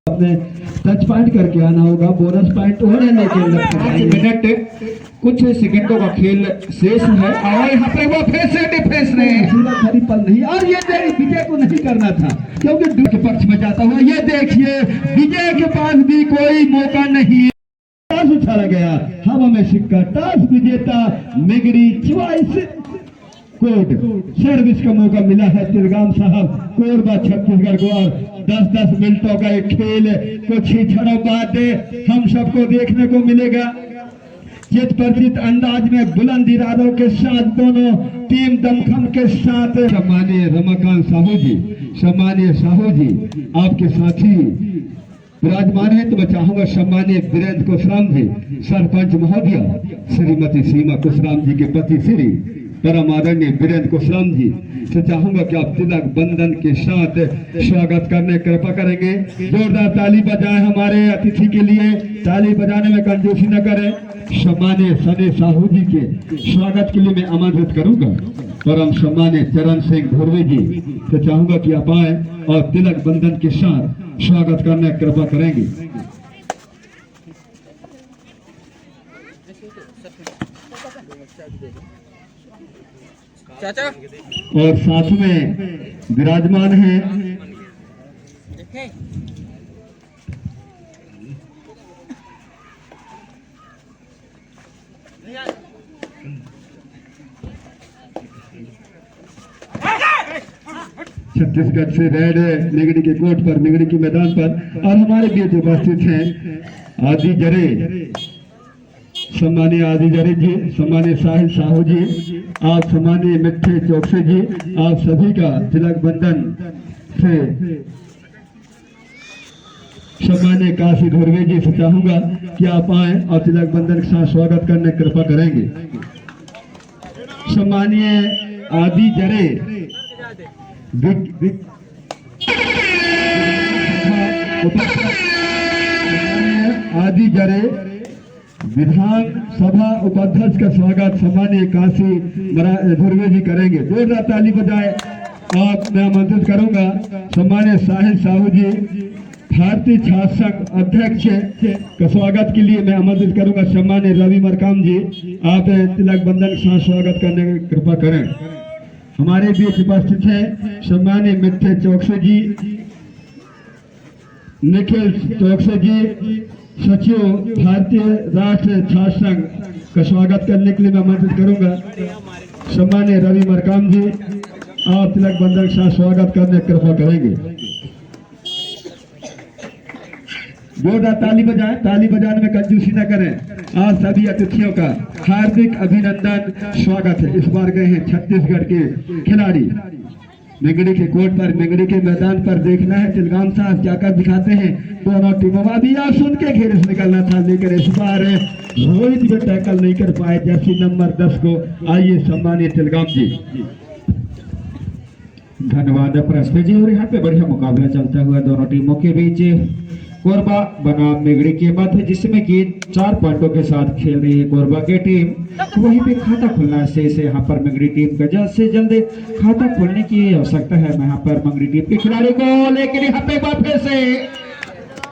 अपने touch point करके आना होगा, बोनस पॉइंट और है लेकिन 5 मिनट कुछ सेकंडों का खेल शेष है और यहाँ पे वो फिर से डिफेंस ने खरी पल नहीं, और ये विजय को नहीं करना था क्योंकि के पक्ष में जाता हुआ ये देखिए विजय के पास भी कोई मौका नहीं। टॉस उछाला गया, हवा में सिक्का, टॉस विजेता मेगड़ी चॉइस कोड सर्विस का मौका मिला है तिलगाम साहब कोरबा छत्तीसगढ़ को। और 10-10 मिनटों का एक खेल कुछ ही क्षणों बाद हम सबको देखने को मिलेगा। चित परिचित अंदाज में बुलंद इरादों के साथ दोनों टीम दमखम के साथ सम्मानीय रमाकांत साहू जी, सम्मानीय साहू जी आपके साथी विराजमान है, तो मैं चाहूंगा सम्मानीय वीरेंद्र कुशराम जी सरपंच महोदय श्रीमती सीमा कुशराम जी के पति श्री परम आदरणीय वीरेंद्र कुशराम जी से चाहूंगा कि आप तिलक बंधन के साथ स्वागत करने कृपा करेंगे। जोरदार ताली बजाएं हमारे अतिथि के लिए, ताली बजाने में कंजूसी न करें। सम्मानीय सने साहू जी के स्वागत के लिए मैं आमंत्रित करूंगा। परम सम्मानीय चरण सिंह धुर्वे जी से चाहूंगा कि आप आए और तिलक बंधन के साथ स्वागत करने कृपा करेंगे। चाचा और साथ में विराजमान है छत्तीसगढ़ से रेड निगड़ी के कोर्ट पर, निगड़ी के मैदान पर, और हमारे बीच उपस्थित हैं आदि जरे, सम्मानीय आदि जरे जी, सम्मानीय साहिल साहू जी, आप सम्मानीय मिट्ठे चौकसे जी, आप सभी का तिलक बंधन से सम्मानीय काशी धुर्वे जी से चाहूंगा कि आप आए और तिलक बंधन के साथ स्वागत करने कृपा करेंगे। सम्मानीय आदि जरे आदि जरे विधानसभा उपाध्यक्ष का स्वागत सम्मानीय काशी धुर्वे जी करेंगे। जोरदार ताली बजाए। और मैं आमंत्रित करूंगा सम्मानीय साहिल साहू जी भारतीय छात्र संघ अध्यक्ष का स्वागत के लिए मैं आमंत्रित करूंगा सम्मानीय रवि मरकाम जी, आप तिलक बंधन के साथ स्वागत करने की कृपा करें। हमारे बीच उपस्थित है सम्मानीय मिट्ठे चौकसे जी, निखिल चौकसे जी, सचिव भारतीय राष्ट्रीय छात्र संघ का स्वागत करने के लिए मैं आमंत्रित करूंगा सम्मानीय रवि मरकाम जी, आप तिलक बंधन के साथ स्वागत करने की कृपा करेंगे। जोरदार ताली बजाएं, ताली बजाने में कंजूसी न करें। आज सभी अतिथियों का हार्दिक अभिनंदन, स्वागत है। इस बार गए हैं छत्तीसगढ़ के खिलाड़ी मेंगड़ी के कोर्ट पर, मेंगड़ी के मैदान पर। देखना है तिलगाम साहब क्या कर दिखाते हैं दोनों टीमों। अभी आप सुन के घेरे से निकलना था, लेकिन इस बार रोहित भी टैकल नहीं कर पाए जर्सी नंबर 10 को। आइए सम्मानीय तिलगाम जी। धन्यवाद प्रस्ते जी। और यहाँ पे बढ़िया मुकाबला चलता हुआ दोनों टीमों के बीच कोरबा बनाम मेगड़ी के मध्य, जिसमें कि 4 पॉइंटों के साथ खेल रही है कोरबा की टीम। वहीं पे खाता खुलना शेष है यहाँ पर मेगड़ी टीम का। जल्द से जल्द खाता खोलने की आवश्यकता है यहाँ पर मेगड़ी टीम के खिलाड़ी को। लेकिन यहाँ पे बार फिर से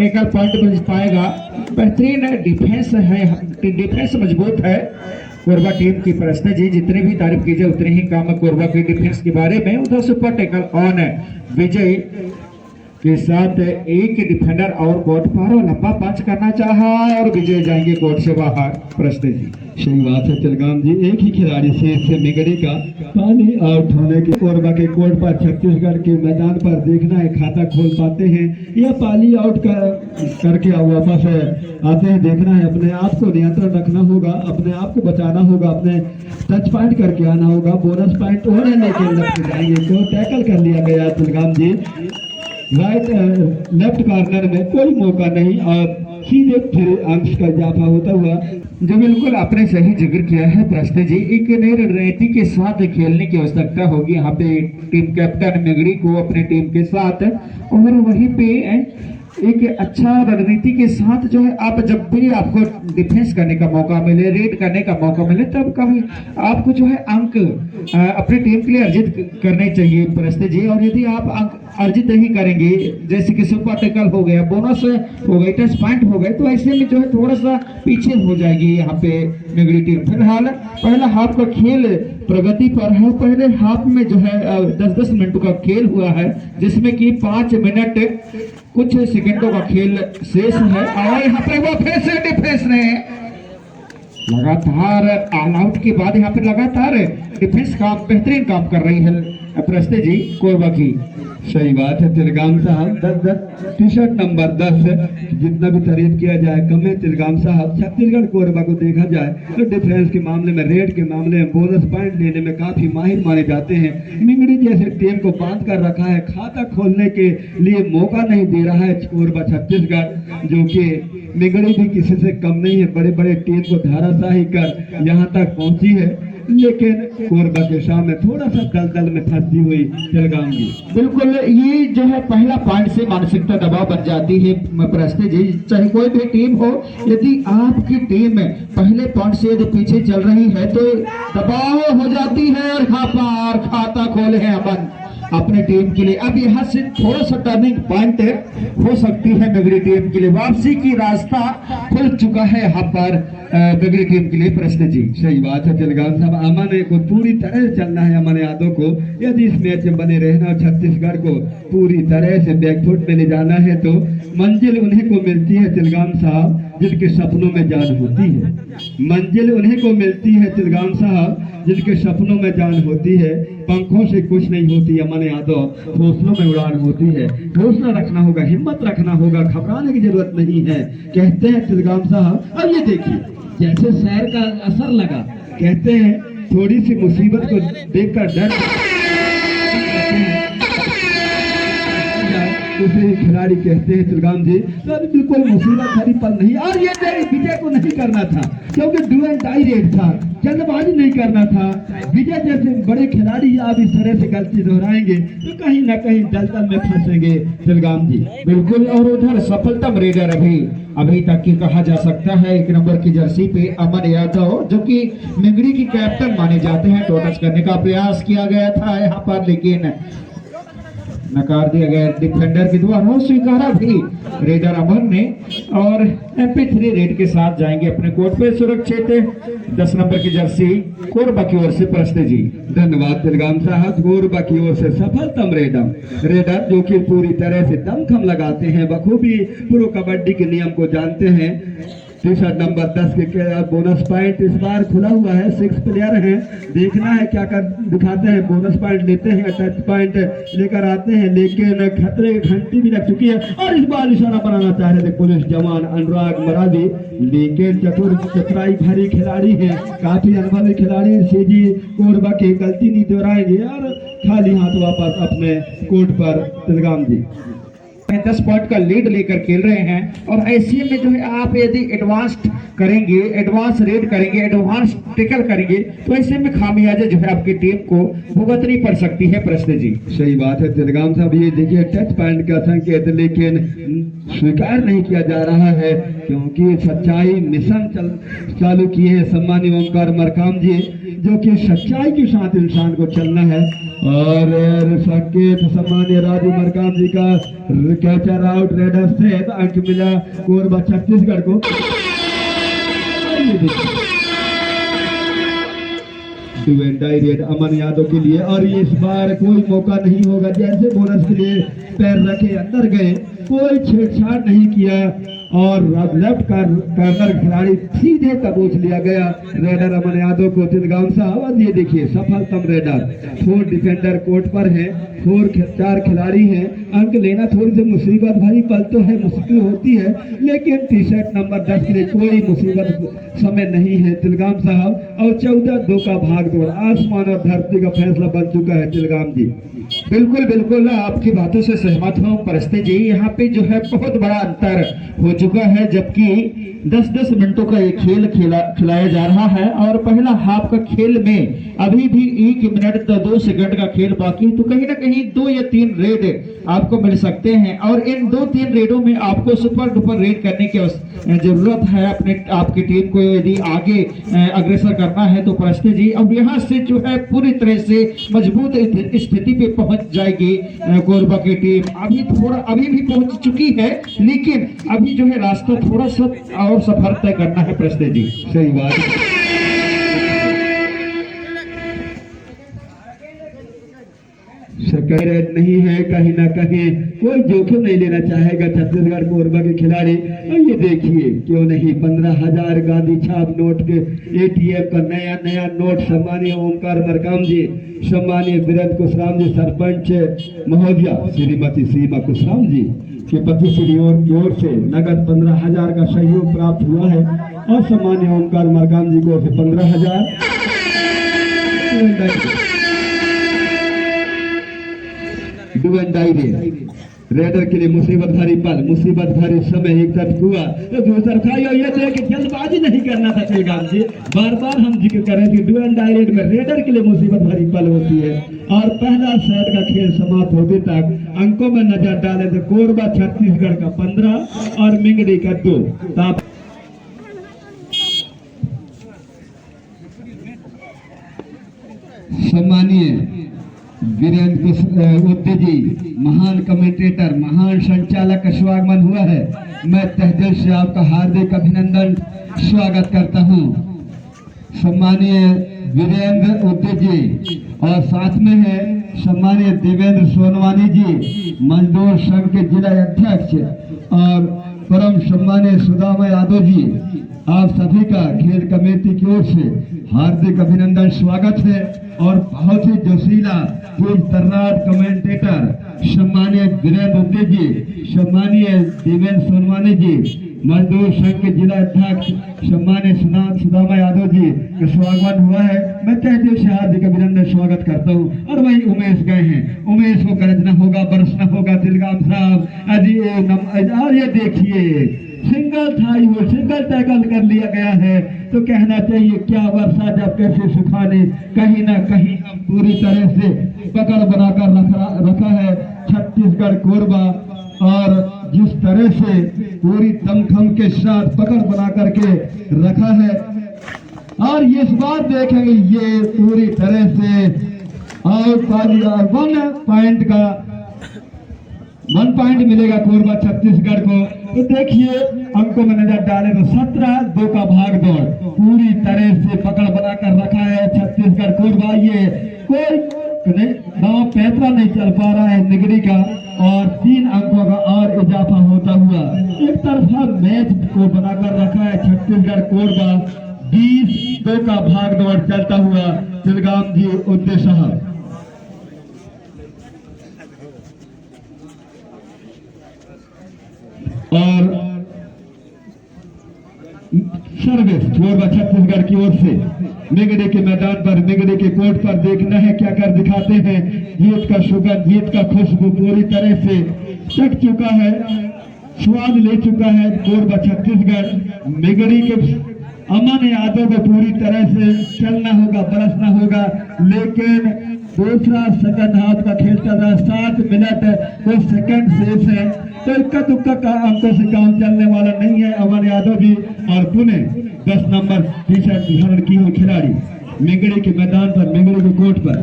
एकल पॉइंट मिल पाएगा। बेहतरीन डिफेंस है, डिफेंस मजबूत है कोरबा टीम की। प्रश्न जी जितनी भी तारीफ कीजिए उतनी ही कम कोरबा की डिफेंस के बारे में। उधर सुपर टैकल ऑन है विजय के साथ एक डिफेंडर और कोर्ट पर लंबा पंच करना चाहा और विजय जाएंगे कोर्ट से बाहर। प्रश्न जी सही बात है तिलगाम जी, एक ही खिलाड़ी से मेगड़ी का पाली आउट होने के कोरबा के कोर्ट पर छत्तीसगढ़ के मैदान पर देखना है खाता खोल पाते हैं या पाली आउट करके वापस आते हैं। देखना है, अपने आप को नियंत्रण रखना होगा, अपने आप को बचाना होगा, अपने टच पॉइंट करके आना होगा। बोनस पॉइंट और है लेकिन लेफ्ट जाएंगे तो टैकल कर लिया गया तिलगाम जी। राइट लेफ्ट कॉर्नर में कोई मौका नहीं और सीधे फिर अंश का इजाफा होता हुआ। जो बिल्कुल आपने सही जिक्र किया है प्रश्न जी, एक नई रणनीति के साथ खेलने की आवश्यकता होगी यहाँ पे टीम कैप्टन मेगड़ी को अपने टीम के साथ। और वहीं पे एक अच्छा रणनीति के साथ जो है आप जब भी आपको डिफेंस करने का मौका मिले, रेड करने का मौका मिले, तब कभी आपको जो है अंक अपनी टीम के लिए अर्जित करने चाहिए प्रस्ते जी। और यदि आप अंक अर्जित नहीं करेंगे, जैसे कि सुपर टैकल हो गया, बोनस हो गए, टच पॉइंट हो गए, तो ऐसे में जो है थोड़ा सा पीछे हो जाएगी यहाँ पे मेगड़ी टीम। फिलहाल पहला हाफ का खेल प्रगति पर है। पहले हाफ में जो है 10-10 मिनटों का खेल हुआ है, जिसमें कि 5 मिनट कुछ सेकंडों का खेल शेष है। और यहाँ पे वो फिर से डिफेंस ने लगातार ऑल आउट के बाद यहाँ पे लगातार डिफेंस का बेहतरीन काम कर रही है प्रस्ते जी कोरबा की। सही बात है तिलगाम साहब। 10-10 टी-शर्ट नंबर 10 जितना भी तारीफ किया जाए कम है तिलगाम साहब। छत्तीसगढ़ कोरबा को देखा जाए तो डिफेंस के मामले में, रेड के मामले में, बोनस पॉइंट लेने में काफी माहिर माने जाते हैं। मिंगड़ी जैसे टीम को बांध कर रखा है, खाता खोलने के लिए मौका नहीं दे रहा है कोरबा छत्तीसगढ़, जो कि मिंगड़ी भी किसी से कम नहीं है। बड़े बड़े टीम को धाराशाही कर यहाँ तक पहुंची है, लेकिन कोरबा के सामने थोड़ा सा दलदल में फंसी हुई तिलगाम की। बिल्कुल, ये जो है पहला पॉइंट से मानसिकता दबाव बन जाती है प्रस्ते जी। चाहे कोई भी टीम हो, यदि आपकी टीम पहले पॉइंट से यदि पीछे चल रही है तो दबाव हो जाती है और खापार खाता खोले हैं अपन अपने टीम के लिए। अब यहाँ से थोड़ा सा टर्निंग पॉइंट हो सकती है मेगड़ी टीम के लिए। वापसी की रास्ता खुल चुका है यहाँ पर मेगड़ी टीम के लिए प्रश्न जी। सही बात है तिलगाम साहब। अमन को पूरी तरह से चलना है, अमन यादव को यदि इस मैच में बने रहना और छत्तीसगढ़ को पूरी तरह से बैकफुट में ले जाना है तो मंजिल उन्हीं को मिलती है तिलगाम साहब जिनके सपनों में जान होती है। मंजिल उन्हीं को मिलती है तिलगाम साहब जिनके सपनों में जान होती है। पंखों से कुछ नहीं होती अमन यादव, हौसलों में उड़ान होती है। हौसला रखना होगा, हिम्मत रखना होगा, घबराने की जरूरत नहीं है, कहते हैं तिलगाम साहब। अब ये देखिए जैसे शहर का असर लगा, कहते हैं थोड़ी सी मुसीबत को देखकर डर दूसरे खिलाड़ी कहते हैं तिलगाम जी तो बिल्कुल मुसीबत भरी पल नहीं। और ये विजय को नहीं करना था क्योंकि डू एंड डाई रेट था, जल्दबाजी नहीं करना था। विजय जैसे बड़े खिलाड़ी आप इस तरह से गलती दोहराएंगे तो कहीं ना कहीं दलदल में फंसेंगे तिलगाम जी। बिल्कुल, और उधर सफलतम रेडर अभी तक की कहा जा सकता है 1 नंबर की जर्सी पे अमन यादव, जो कि मिंगड़ी की कैप्टन माने जाते हैं। टोटच करने का प्रयास किया गया था यहाँ पर, लेकिन नकार दिया गया डिफेंडर के द्वारा। स्वीकारा भी रेडर अमन ने और MP3 रेड के साथ जाएंगे अपने कोर्ट पे सुरक्षित 10 नंबर की जर्सी कोरबा की ओर से प्रस्ते जी। धन्यवाद तिलगाम साहब। कोरबा की ओर से सफलतम रेडर जो कि पूरी तरह से दमखम लगाते हैं, बखूबी प्रो कबड्डी के नियम को जानते हैं। टी-शर्ट नंबर 10 के बोनस पॉइंट इस बार खुला हुआ है। 6 प्लेयर हैं, देखना है क्या कर दिखाते हैं। बोनस पॉइंट लेते हैं, टच पॉइंट लेकर आते हैं, लेकिन खतरे की घंटी भी लग चुकी है। और इस बार निशाना बनाना चाह रहे थे पुलिस जवान अनुराग मरावी, लेकिन चतुराई भरी खिलाड़ी है, काफी अनुभवी खिलाड़ी सीजी कोरबा की गलती नहीं दोहराएंगे और खाली हाथ वापस अपने कोर्ट पर तिलगाम जी 10 पॉइंट का लीड लेकर खेल रहे हैं। और ऐसे में जो है आप यदि एडवांस करेंगे, एडवांस रेड करेंगे, एडवांस टेकल करेंगे, तो ऐसे में खामियाजा जो है आपकी टीम को भुगतनी पड़ सकती है प्रश्न जी। सही बात है तिलगाम साहब। ये देखिए टच पॉइंट का संकेत लेकिन स्वीकार नहीं किया जा रहा है क्योंकि सच्चाई मिशन चालू किए हैं सम्मानी ओमकार मरकाम जी, जो कि सच्चाई के साथ इंसान को चलना है। और संकेत सम्मानीय राजू मरकाम जी का कैचर आउट रेडर से अंक मिला कोरबा छत्तीसगढ़ को। डू एंड डाई रेड अमन यादव के लिए, और इस बार कोई मौका नहीं होगा। जैसे बोनस के लिए पैर रखे अंदर गए, कोई छेड़छाड़ नहीं किया और लेफ्ट कार्नर खिलाड़ी सीधे दबोच लिया गया रेडर अमन यादव को तिलगाम साहब। और ये देखिए सफलतम रेडर। 4 डिफेंडर कोर्ट पर हैं, 4 खिलाड़ी हैं। अंक लेना थोड़ी सी मुसीबत भरी पल तो है, मुश्किल होती है, लेकिन टी-शर्ट नंबर 10 के लिए कोई मुसीबत समय नहीं है तिलगाम साहब। और 14-2 का भाग दौड़, आसमान और धरती का फैसला बन चुका है तिलगाम जी। बिल्कुल बिल्कुल, आपकी बातों से सहमत हूँ परस्ते जी। यहाँ पे जो है बहुत बड़ा अंतर हो चुका है, जबकि 10-10 मिनटों का ये खेल खिलाया जा रहा है और पहला हाफ का खेल में अभी भी 1 मिनट 2 सेकंड का खेल बाकी है। तो कहीं ना कहीं 2 या 3 रेड आपको मिल सकते हैं और इन 2-3 रेडों में आपको सुपर डुपर रेड करने की जरूरत है अपने आपकी टीम को यदि आगे अग्रसर करना है तो प्रश्न जी। अब यहाँ से जो है पूरी तरह से मजबूत स्थिति पे पहुंच जाएगी कोरबा की टीम। अभी भी पहुंच चुकी है, लेकिन अभी जो है रास्ता थोड़ा सा और सफर तय करना है प्रश्न जी। सही बात। रेड नहीं है, कहीं ना कहीं कोई जोखिम नहीं लेना चाहेगा छत्तीसगढ़ कोरबा के खिलाड़ी। और ये देखिए क्यों नहीं 15,000 गांधी छाप नोट के ATM का नया नोट सम्मानीय ओमकार मरकाम जी, सम्मानीय वीरेंद्र कुशराम जी, सरपंच महोदया श्रीमती सीमा कुशराम जी के पति श्री की ओर से नगद 15,000 का सहयोग प्राप्त हुआ है और सम्मानीय ओमकार मरकाम जी को 15,000 रेडर के लिए मुसीबत भरी पल, मुसीबत भरी समय, एक तरफ हुआ तो दूसरा खाई। और ये देख जल्दबाजी नहीं करना था चिलगाम जी, बार बार हम जिक्र कर रहे थे डू एंड डाई रेड में रेडर के लिए मुसीबत भरी पल होती है। और पहला सेट का खेल समाप्त होते तक अंकों में नजर डाले तो कोरबा छत्तीसगढ़ का 15 और मिंगड़ी का 2। सम्मानीय वीरेंद्र ओते जी, महान कमेंटेटर, महान संचालक का स्वागमन हुआ है। मैं तहे दिल से आपका हार्दिक अभिनंदन स्वागत करता हूं। सम्मानीय वीरेंद्र ओते जी और साथ में है सम्मानीय देवेंद्र सोनवानी जी, मजदूर संघ के जिला अध्यक्ष, और परम सम्मानीय सुदामा यादव जी। आप सभी का खेल कमेटी की ओर से हार्दिक अभिनंदन स्वागत है। और बहुत ही जोशीला तेज तर्रार कमेंटेटर सम्मानीय वीरेंद्र ओते जी, सम्मानीय देवेंद्र सोनवानी जी, मजदूर संघ के जिला अध्यक्ष सम्मानीय सुदामा यादव जी का स्वागत हुआ है। मैं तहे दिल से हार्दिक अभिनंदन स्वागत करता हूँ। और वही उमेश गए हैं, उमेश को गरजना होगा, बरसना होगा दिलगाम साहब। और ये देखिए सिंगल थाई हो, सिंगल टैकल कर लिया गया है। तो कहना चाहिए क्या वर्षा जब कैसे सुखाने, कहीं ना कहीं हम पूरी तरह से पकड़ बनाकर रखा है छत्तीसगढ़ कोरबा। और जिस तरह से पूरी दमखम के साथ पकड़ बना करके रखा है, और इस बार देखेंगे ये पूरी तरह से और 1 पॉइंट मिलेगा कोरबा छत्तीसगढ़ को। तो देखिए अंकों में नजर डाले तो 17-2 का भाग दौड़ पूरी तरह से पकड़ बनाकर रखा है छत्तीसगढ़ कोरबा। ये कोई दांव पैतरा नहीं चल पा रहा है निगरी का, और 3 अंकों का और इजाफा होता हुआ एक तरफा मैच को बनाकर रखा है छत्तीसगढ़ कोरबा। 20-2 का भाग दौड़ चलता हुआ चिलगाम जी उद्दे साहब। और सर्विस कोरबा छत्तीसगढ़ की ओर से निगड़ी के मैदान पर, निगड़ी के कोर्ट पर देखना है क्या कर दिखाते हैं। जीत का सुगंध, जीत का खुशबू पूरी तरह से चख चुका है, स्वाद ले चुका है कोरबा छत्तीसगढ़। निगड़ी के अमन यादव को पूरी तरह से चलना होगा, बरसना होगा, लेकिन दूसरा सेकंड हाफ का खेल चल रहा है, 7 मिनट कुछ सेकंड शेष है। तो इक्का दुक्का का अंकों से काम चलने वाला नहीं है। अमन यादव जी और पुणे 10 नंबर टी शर्ट धारण की हुई खिलाड़ी मिंगड़ी के मैदान पर, मिंगड़ी के कोर्ट पर।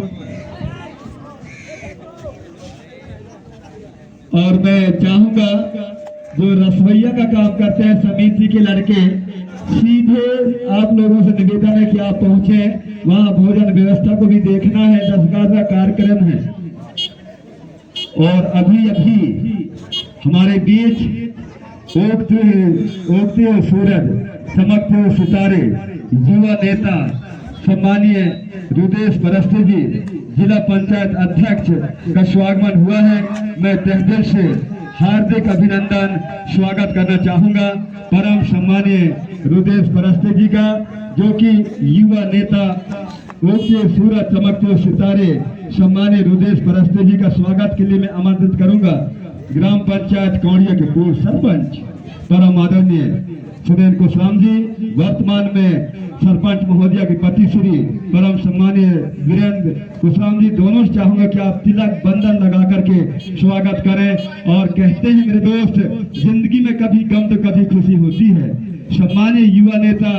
और मैं चाहूंगा जो रसोईया का काम करते हैं समिति के लड़के, सीधे आप लोगों से निवेदन है कि आप पहुंचे, वहां भोजन व्यवस्था को भी देखना है। 10 का कार्यक्रम है। और अभी हमारे बीच उगते हुए सूरज, चमकते हुए सितारे, युवा नेता सम्मानीय रुदेश परस्ते जी, जिला पंचायत अध्यक्ष का स्वागमन हुआ है। मैं तहे दिल से हार्दिक अभिनंदन स्वागत करना चाहूंगा परम सम्मानीय रुदेश परस्ते जी का, जो कि युवा नेता उगते सूरज, चमकते हुए सितारे सम्मानीय रुदेश परस्ते जी का स्वागत के लिए मैं आमंत्रित करूंगा। ग्राम पंचायत कौड़िया के पूर्व सरपंच परम आदरणीय सुरेंद्र कुशवाहा जी, वर्तमान में सरपंच महोदया के पति श्री परम सम्मानीय वीरेंद्र कुशवाहा जी, दोनों से चाहूंगा कि आप तिलक बंधन लगा करके स्वागत करें। और कहते हैं मेरे दोस्त, जिंदगी में कभी गम तो कभी खुशी होती है। सम्मानीय युवा नेता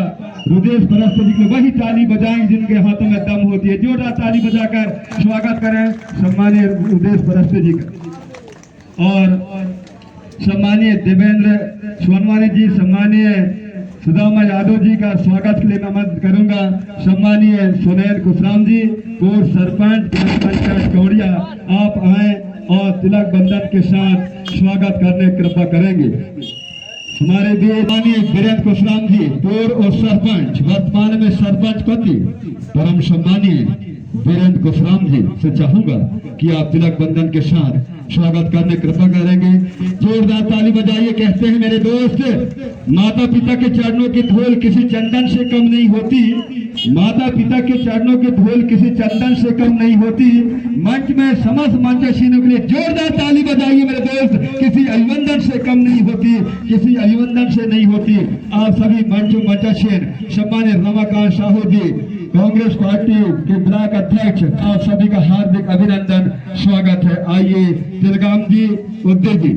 रुदेश परस्ते जी को वही ताली बजाएंगे जिनके हाथों में दम होती है। जोरदार ताली बजाकर स्वागत करें सम्मानीय रुदेश परस्ते जी का। और सम्मानीय देवेंद्र सोनवानी जी, सम्मानीय सुदामा यादव जी का स्वागत के लिए मैं मदद करूंगा। सम्मानीय सुनील कुशवाहा जी, पूर्व सरपंच ग्राम पंचायत कौड़िया, आप आए और तिलक बंधन के साथ स्वागत करने की कृपा करेंगे। हमारे भी माननीय वीरेंद्र कुशवाहा जी, पूर्व और सरपंच, वर्तमान में सरपंच पति परम सम्मानीय वीरेंद्र कुशवाहा जी से चाहूंगा कि आप तिलक बंधन के साथ स्वागत करने कृपा करेंगे। जोरदार ताली बजाइए। कहते हैं मेरे दोस्त, माता पिता के चरणों की धूल किसी चंदन से कम नहीं होती। माता पिता के चरणों की धूल किसी चंदन से कम नहीं होती। मंच में समस्त मंचशीनों के लिए जोरदार ताली बजाइए मेरे दोस्त। किसी अभिवंदन से कम नहीं होती, किसी अभिवंदन से नहीं होती। आप सभी मंचशीन सम्मानित रमाकांत साहू जी, कांग्रेस पार्टी के ब्लॉक अध्यक्ष, आप सभी का हार्दिक अभिनंदन, स्वागत है। आइए तिलगाम जी, उद्दे जी,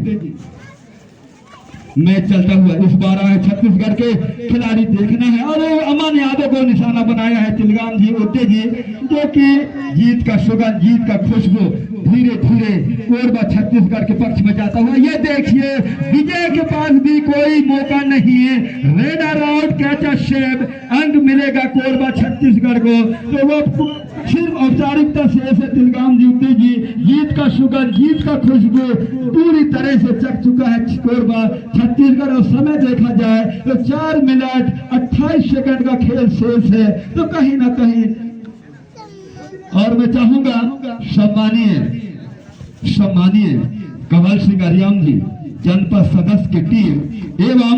मैं चलता हुआ इस बार आए छत्तीसगढ़ के खिलाड़ी देखना है और अमन यादव को निशाना बनाया है तिलगाम जी, उद्दे जी, जो कि जीत का सुगंध, जीत का खुशबू धीरे धीरे कोरबा छत्तीसगढ़ के पक्ष में जाता हुआ। ये देखिए, विजय के पास भी कोई मौका नहीं है। Red out catch a shape, अंक मिलेगा कोरबा छत्तीसगढ़ को। तो वो सिर्फ औपचारिकता से ऐसे तिलगाम जी, उद्दे जी, जीत का सुगंध, जीत का खुशबू पूरी तरह से चख चुका है कोरबा छत्तीसगढ़। और समय देखा जाए तो 4 मिनट 28 सेकंड का खेल शेष है। तो कहीं ना कहीं, और मैं चाहूंगा सम्मानीय कंवल सिंह अरियाम जी, जनपद सदस्य की टीम, एवं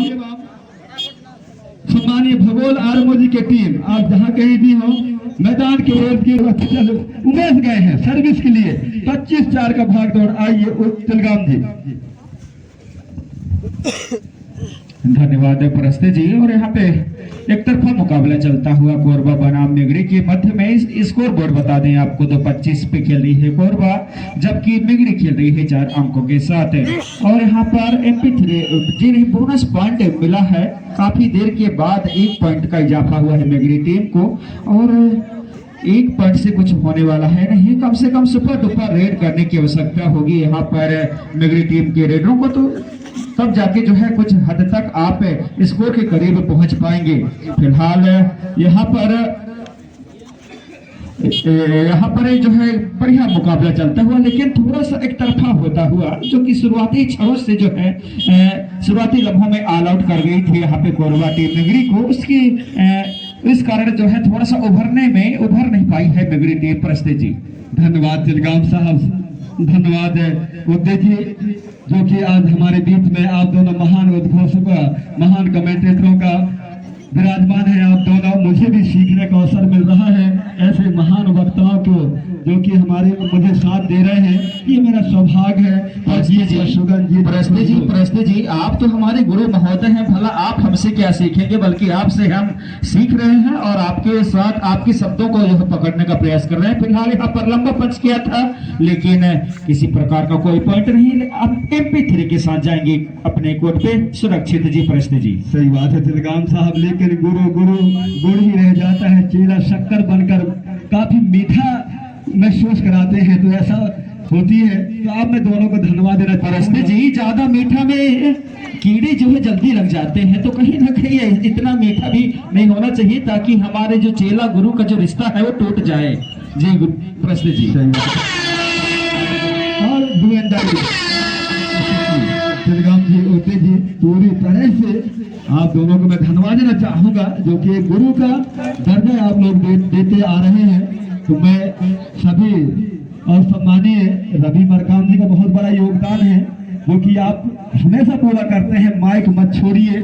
सम्मानीय भगोल आर्मो जी की टीम, आप जहां कहीं भी हो, मैदान के इर्द गिर्द उमेश गए हैं सर्विस के लिए। 25-4 का भाग दौड़। आइए तिलगाम जी। धन्यवाद परस्ते जी। और यहाँ पे एक तरफा मुकाबला चलता हुआ कोरबा बनाम मिगड़ी के मध्य में। स्कोर बोर्ड बता दें आपको तो 25 पे खेल रही है कोरबा, जबकि मिगड़ी खेल रही है 4 अंकों के साथ। और यहाँ पर MP3 जी बोनस पॉइंट मिला है, काफी देर के बाद 1 पॉइंट का इजाफा हुआ है मिगड़ी टीम को। और 1 पॉइंट से कुछ होने वाला है नहीं, कम से कम सुपर डुपर रेड करने की आवश्यकता होगी यहाँ पर मिगड़ी टीम के रेडरों को, तो तब जाके जो है कुछ हद तक आप स्कोर के करीब पहुंच पाएंगे। फिलहाल यहाँ पर जो है बढ़िया मुकाबला चलता हुआ, लेकिन थोड़ा सा एक तरफा होता हुआ, जो कि शुरुआती क्षणों से जो है शुरुआती लम्हों में ऑल आउट कर गई थी यहाँ पे कोरबा टीम मिगड़ी को। उसकी इस कारण जो है थोड़ा सा उभर नहीं पाई है मिगड़ी टीम। परस्ते जी, धन्यवाद तिलगाम साहब, धन्यवाद उद्दे जी, जो कि आज हमारे बीच में आप दोनों महान उद्घोषकों, महान कमेंटेटरों का विराजमान है। आप दोनों, मुझे भी सीखने का अवसर मिल रहा है ऐसे महान वक्ताओं को जो कि मुझे साथ दे रहे हैं। ये मेरा सौभाग्य है। और परस्ते जी, आप तो हमारे गुरु महोदय हैं, भला आप हमसे क्या सीखेंगे, बल्कि आपसे हम सीख रहे हैं और आपके साथ आपके शब्दों को जो पकड़ने का प्रयास कर रहे हैं। फिलहाल यहाँ पर लंबा पंच किया था, लेकिन किसी प्रकार का कोई पॉइंट नहीं। आप MP3 के साथ जाएंगे अपने कोर्ट पे सुरक्षित जी। परस्ते जी, सही बात है तिलगाम साहब, लेकिन गुरु ही रह जाता है, चेला शक्कर बनकर काफी मीठा महसूस कराते हैं, तो ऐसा होती है। तो आप मैं दोनों को धन्यवाद देना। परस्ते जी, ज्यादा मीठा में कीड़े जो है जल्दी लग जाते हैं, तो कहीं ना कहीं इतना मीठा भी नहीं होना चाहिए, ताकि हमारे जो चेला गुरु का जो रिश्ता है वो टूट जाए। जी परस्ते जी, और तिलगाम जी, उद्दे जी, पूरी तरह से आप दोनों को मैं धन्यवाद देना चाहूंगा, जो कि गुरु का दर्जा आप लोग देते आ रहे हैं। तो मैं सभी और सम्मानीय रवि मरकाम जी का बहुत बड़ा योगदान है, जो कि आप हमेशा बोला करते हैं माइक मत छोड़िए।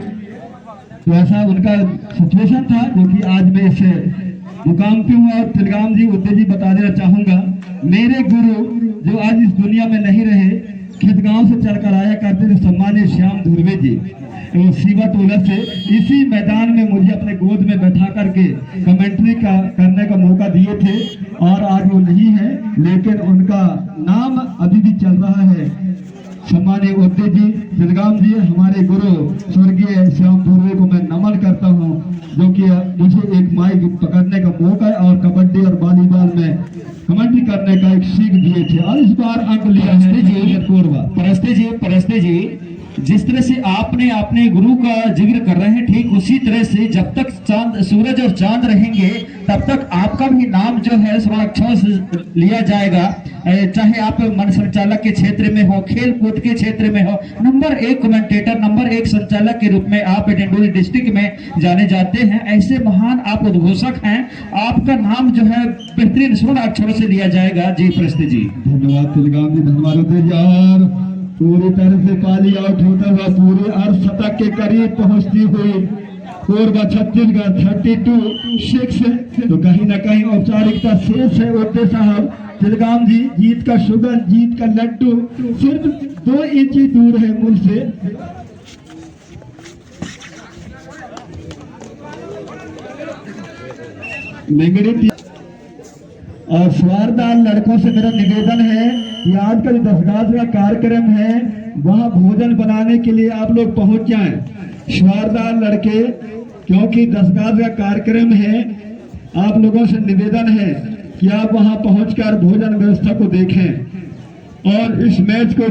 तो ऐसा उनका सिचुएशन था, जो कि आज मैं इसे मुकाम पे हूँ। और तिलगाम जी, उद्दे जी, बता देना चाहूंगा, मेरे गुरु जो आज इस दुनिया में नहीं रहे, छिदगांव से चलकर आया करते थे सम्मानित श्याम धुर्वे जी, वो सीवा टोला से। इसी मैदान में मुझे अपने गोद में बैठा करके कमेंट्री करने का मौका दिए थे, और आज वो नहीं है, लेकिन उनका नाम अभी भी चल रहा है। सम्मानीय ओदे जी, छिदगांव जी, हमारे गुरु स्वर्गीय श्याम धुर्वे को मैं नमन करता हूँ, जो कि मुझे एक माइक पकड़ने का मौका और कबड्डी और वॉलीबॉल में कमेंट्री करने का एक सीख दिए थे, और इस बार अंक लिया है कोरबा। परस्ते जी, जिस तरह से आपने अपने गुरु का जिक्र कर रहे हैं, ठीक उसी तरह से जब तक सूरज और चांद रहेंगे तब तक आपका भी नाम जो है स्वर्ण अक्षरों से लिया जाएगा। चाहे आप मन संचालक के क्षेत्र में हो, खेल कूद के क्षेत्र में हो, नंबर 1 कमेंटेटर, नंबर 1 संचालक के रूप में आप डिंडोरी डिस्ट्रिक्ट में जाने जाते हैं। ऐसे महान आप उद्घोषक हैं, आपका नाम जो है बेहतरीन स्वर्ण अक्षरों से लिया जाएगा। जी परस्ते जी, धन्यवाद छिदगांव जी, धन्यवाद यार। पूरी तरह से पाली आउट होता हुआ पूरे अर्धशतक के करीब पहुंचती हुई कोरबा छत्तीसगढ़ 32-6। तो कहीं ना कहीं औपचारिकता शेष है। ओते साहब, छिदगांव जी, जीत का शुगर, जीत का लड्डू सिर्फ 2 इंच ही दूर है मुझसे। मेंगड़ी और स्वारदार लड़कों से मेरा निवेदन है कि आज का जो 10 गाज का कार्यक्रम है, वहां भोजन बनाने के लिए आप लोग पहुंच जाएं। स्वारदार लड़के, क्योंकि 10 गाज का कार्यक्रम है, आप लोगों से निवेदन है कि आप वहां पहुंचकर भोजन व्यवस्था को देखें और इस मैच को